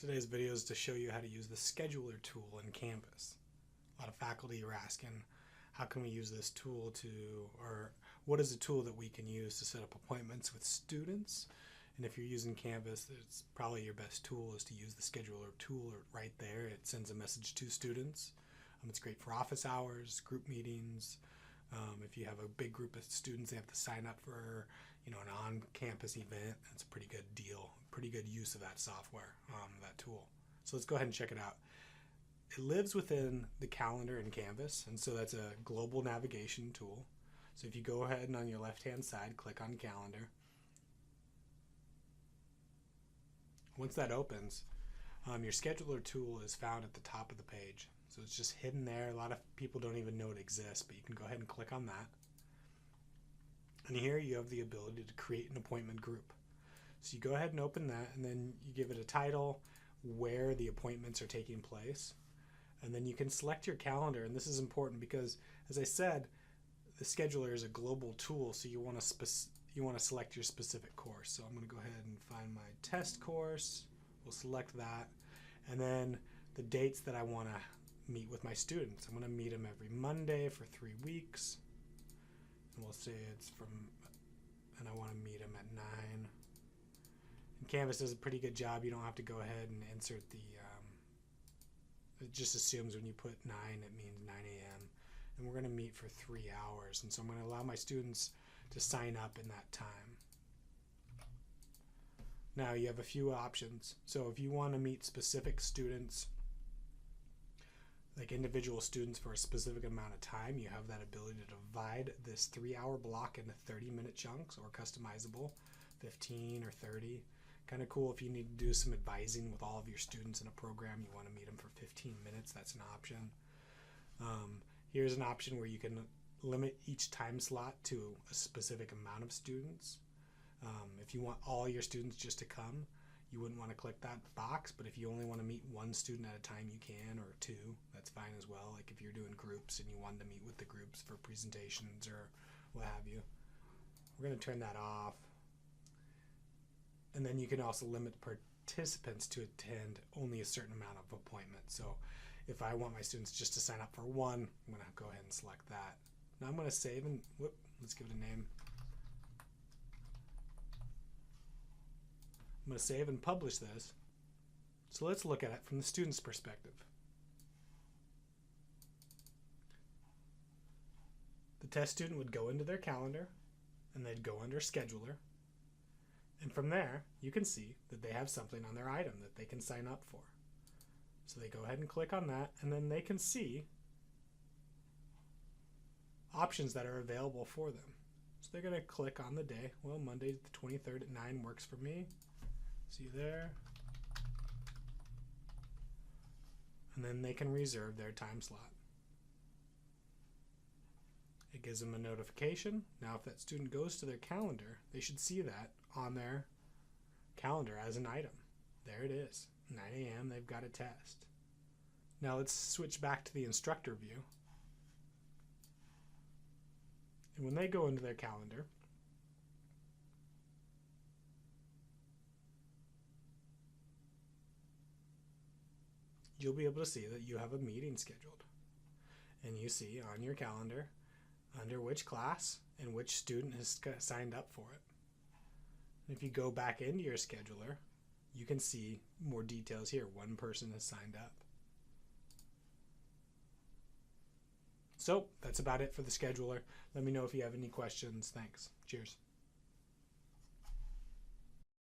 Today's video is to show you how to use the scheduler tool in Canvas. A lot of faculty are asking, how can we use this tool or what is a tool that we can use to set up appointments with students? And if you're using Canvas, it's probably your best tool is to use the scheduler tool right there. It sends a message to students. It's great for office hours, group meetings. If you have a big group of students, they have to sign up for an on-campus event. That's a pretty good deal, pretty good use of that software, that tool. So let's go ahead and check it out. It lives within the calendar in Canvas, and so that's a global navigation tool. So if you go ahead and on your left-hand side, click on Calendar. Once that opens, your scheduler tool is found at the top of the page. So it's just hidden there. A lot of people don't even know it exists, but you can go ahead and click on that. And here you have the ability to create an appointment group. So you go ahead and open that, and then you give it a title, where the appointments are taking place. And then you can select your calendar, and this is important because, as I said, the scheduler is a global tool, so you want to select your specific course. So I'm going to go ahead and find my test course. We'll select that, and then the dates that I want to meet with my students. I'm going to meet them every Monday for 3 weeks, and we'll say and I want to meet them at 9. And Canvas does a pretty good job. You don't have to go ahead and insert it just assumes when you put 9, it means 9 a.m. And we're going to meet for 3 hours. And so I'm going to allow my students to sign up in that time. Now you have a few options. So if you want to meet specific students, like individual students for a specific amount of time, you have that ability to divide this 3-hour block into 30-minute chunks, or customizable, 15 or 30. Kind of cool if you need to do some advising with all of your students in a program. You want to meet them for 15 minutes. That's an option. Here's an option where you can limit each time slot to a specific amount of students. If you want all your students just to come, you wouldn't want to click that box, but if you only want to meet one student at a time, you can, or 2. That's fine as well. Like if you're doing groups and you wanted to meet with the groups for presentations or what have you. We're going to turn that off. And then you can also limit participants to attend only a certain amount of appointments. So if I want my students just to sign up for 1, I'm going to go ahead and select that. Now I'm going to save and let's give it a name. I'm going to save and publish this. So let's look at it from the student's perspective. The test student would go into their calendar, and they'd go under Scheduler. And from there, you can see that they have something on their item that they can sign up for. So they go ahead and click on that, and then they can see options that are available for them. So they're going to click on the day. Well, Monday the 23rd at 9 works for me. See you there. And then they can reserve their time slot. It gives them a notification. Now if that student goes to their calendar, they should see that on their calendar as an item. There it is, 9 a.m. they've got a test. Now let's switch back to the instructor view. And when they go into their calendar, you'll be able to see that you have a meeting scheduled. And you see on your calendar under which class and which student has signed up for it. And if you go back into your scheduler, you can see more details here. 1 person has signed up. So that's about it for the scheduler. Let me know if you have any questions. Thanks. Cheers.